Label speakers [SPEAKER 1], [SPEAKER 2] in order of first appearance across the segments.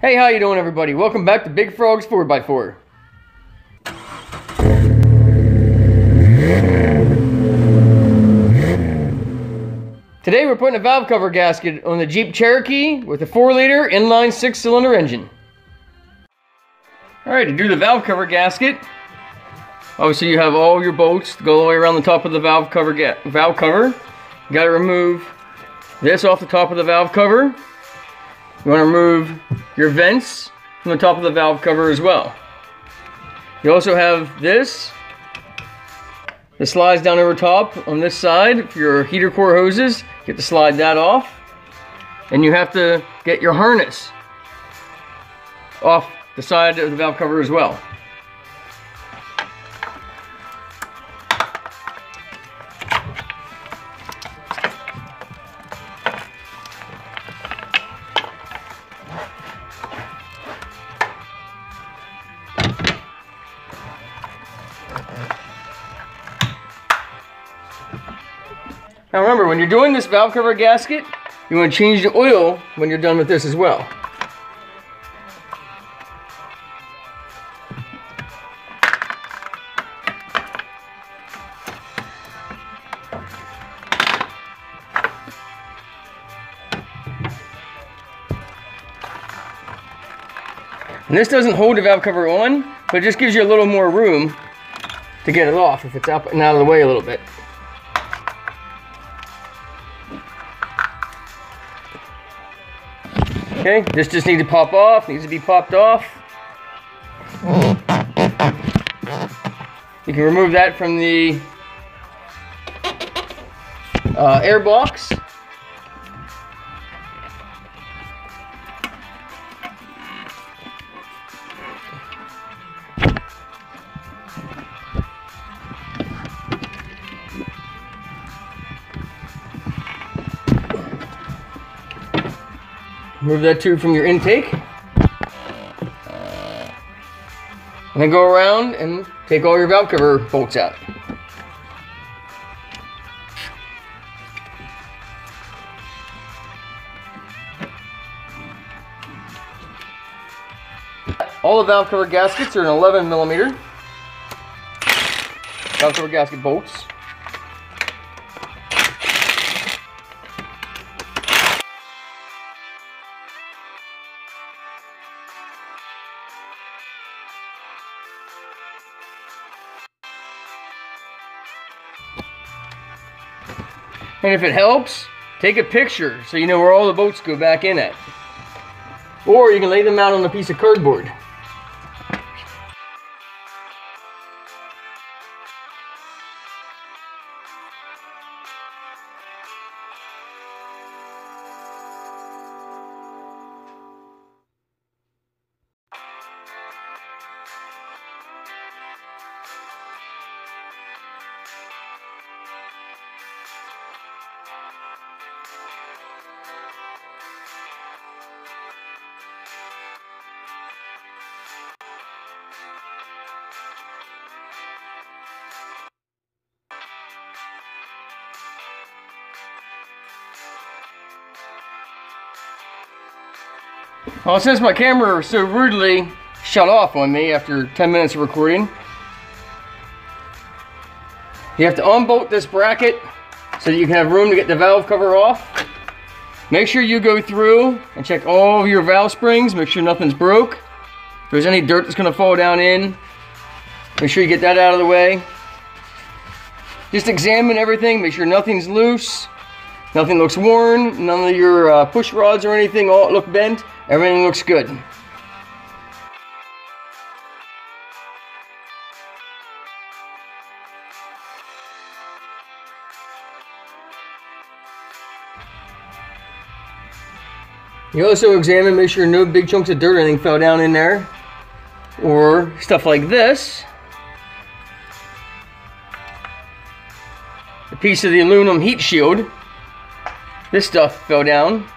[SPEAKER 1] Hey, how you doing, everybody? Welcome back to Big Frog's 4x4. Today we're putting a valve cover gasket on the Jeep Cherokee with a 4-liter inline 6-cylinder engine. Alright, to do the valve cover gasket, obviously you have all your bolts to go all the way around the top of the valve cover. You got to remove this off the top of the valve cover. You want to remove your vents from the top of the valve cover as well. You also have this. It slides down over top on this side for your heater core hoses. You have to slide that off. And you have to get your harness off the side of the valve cover as well. Now remember, when you're doing this valve cover gasket, you want to change the oil when you're done with this as well. And this doesn't hold the valve cover on, but it just gives you a little more room to get it off if it's up and out of the way a little bit. Okay, this just needs to pop off, needs to be popped off. You can remove that from the air box. Remove that tube from your intake. And then go around and take all your valve cover bolts out. All the valve cover gaskets are an 11mm valve cover gasket bolts. And if it helps, take a picture so you know where all the bolts go back in at. Or you can lay them out on a piece of cardboard. Well, since my camera so rudely shut off on me after 10 minutes of recording, you have to unbolt this bracket so that you can have room to get the valve cover off. Make sure you go through and check all of your valve springs, make sure nothing's broke. If there's any dirt that's going to fall down in, make sure you get that out of the way. Just examine everything, make sure nothing's loose, nothing looks worn, none of your push rods or anything all look bent. Everything looks good. You also examine, make sure no big chunks of dirt or anything fell down in there. Or stuff like this. A piece of the aluminum heat shield. This stuff fell down.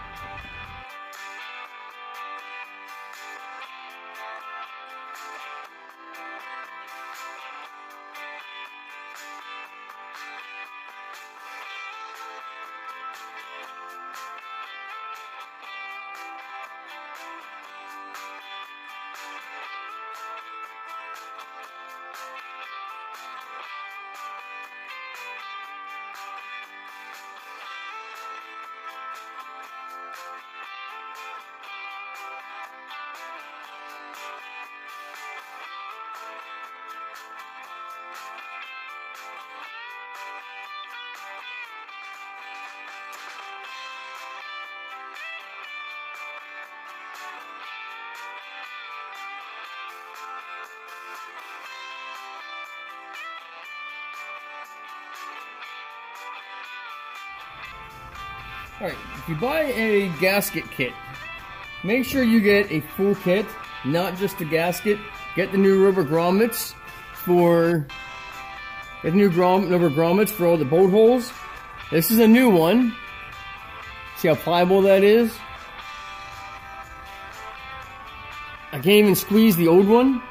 [SPEAKER 1] Alright, if you buy a gasket kit, make sure you get a full kit, not just the gasket. Get the new rubber grommets for all the bolt holes. This is a new one. See how pliable that is? I can't even squeeze the old one.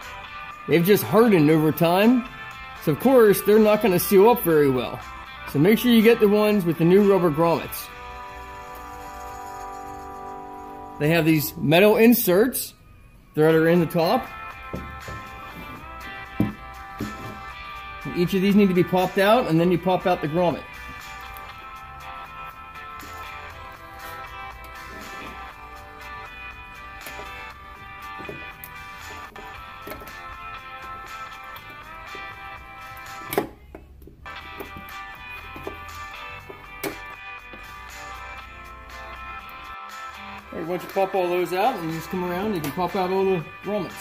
[SPEAKER 1] They've just hardened over time. So of course, they're not going to seal up very well. So make sure you get the ones with the new rubber grommets. They have these metal inserts that are in the top. Each of these need to be popped out, and then you pop out the grommet. Alright, once you pop all those out, and you just come around, you can pop out all the grommets.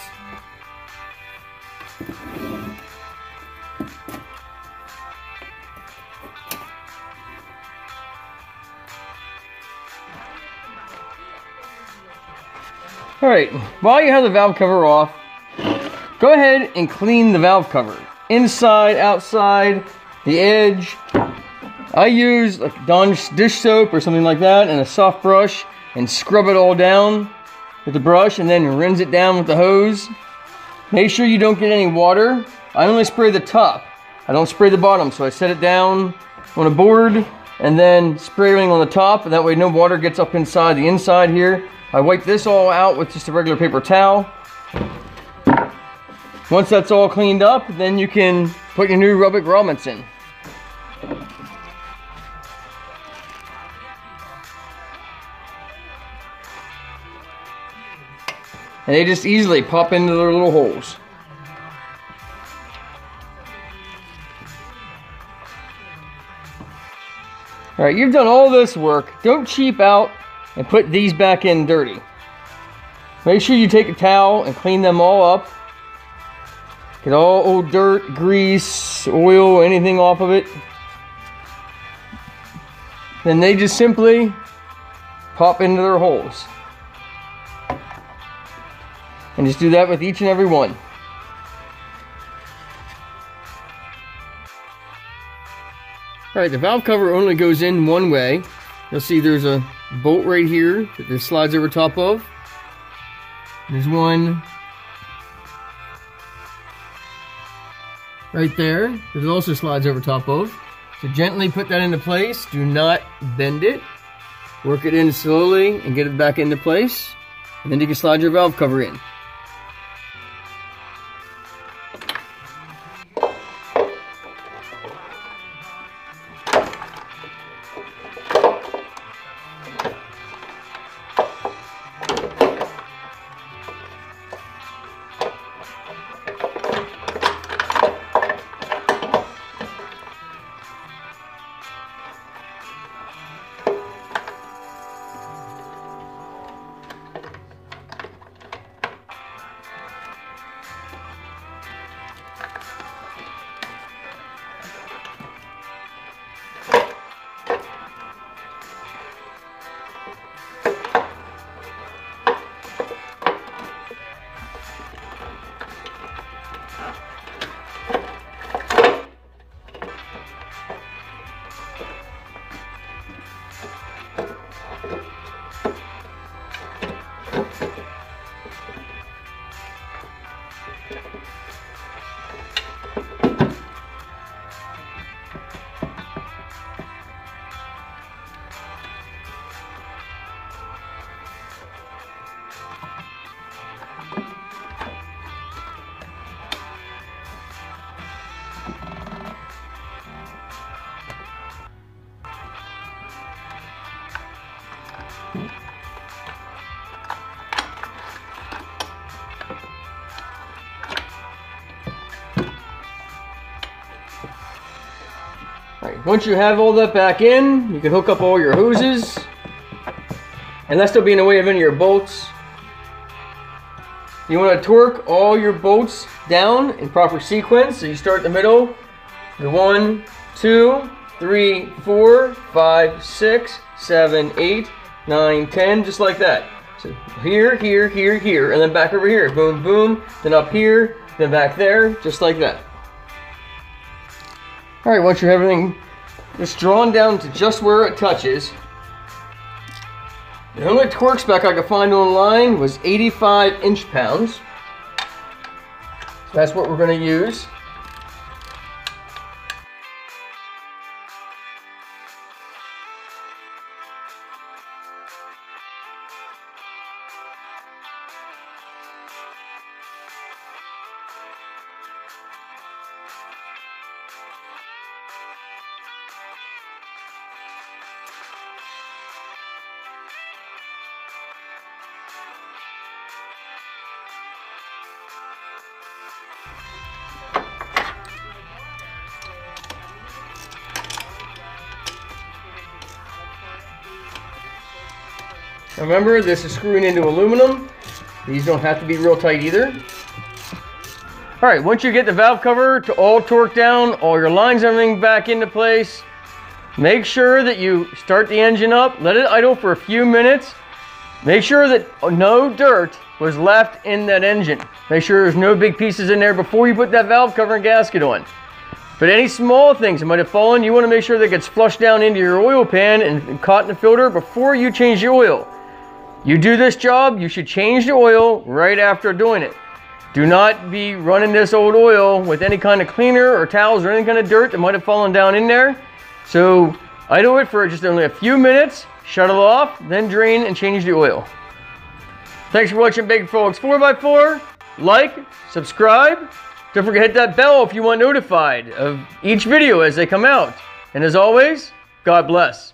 [SPEAKER 1] Alright, while you have the valve cover off, go ahead and clean the valve cover. Inside, outside, the edge. I use like Dawn's dish soap or something like that and a soft brush and scrub it all down with the brush and then rinse it down with the hose. Make sure you don't get any water. I only spray the top. I don't spray the bottom, so I set it down on a board and then spray everything on the top, and that way no water gets up inside the inside here. I wipe this all out with just a regular paper towel. Once that's all cleaned up, then you can put your new rubber grommets in. And they just easily pop into their little holes. Alright, you've done all this work. Don't cheap out and put these back in dirty. Make sure you take a towel and clean them all up. Get all old dirt, grease, oil, anything off of it. Then they just simply pop into their holes. And just do that with each and every one. Alright, the valve cover only goes in one way. You'll see there's a bolt right here that this slides over top of. There's one right there that it also slides over top of. So gently put that into place. Do not bend it. Work it in slowly and get it back into place. And then you can slide your valve cover in. Alright, once you have all that back in, you can hook up all your hoses. And that's still be in the way of any of your bolts. You want to torque all your bolts down in proper sequence. So you start in the middle. 1, 2, 3, 4, 5, 6, 7, 8, 9, 10, just like that. So here, here, here, here, and then back over here. Boom, boom, then up here, then back there, just like that. All right, once you have everything just drawn down to just where it touches, the only torque spec I could find online was 85 inch-pounds. So that's what we're going to use. Remember, this is screwing into aluminum. These don't have to be real tight either. All right, once you get the valve cover to all torqued down, all your lines, everything back into place, make sure that you start the engine up, let it idle for a few minutes. Make sure that no dirt was left in that engine. Make sure there's no big pieces in there before you put that valve cover and gasket on. But any small things that might have fallen, you want to make sure that gets flushed down into your oil pan and caught in the filter before you change the oil. You do this job, you should change the oil right after doing it. Do not be running this old oil with any kind of cleaner or towels or any kind of dirt that might have fallen down in there. So idle it for just only a few minutes, shut it off, then drain and change the oil. Thanks for watching Big Frogs 4x4. Like, subscribe. Don't forget to hit that bell if you want notified of each video as they come out. And as always, God bless.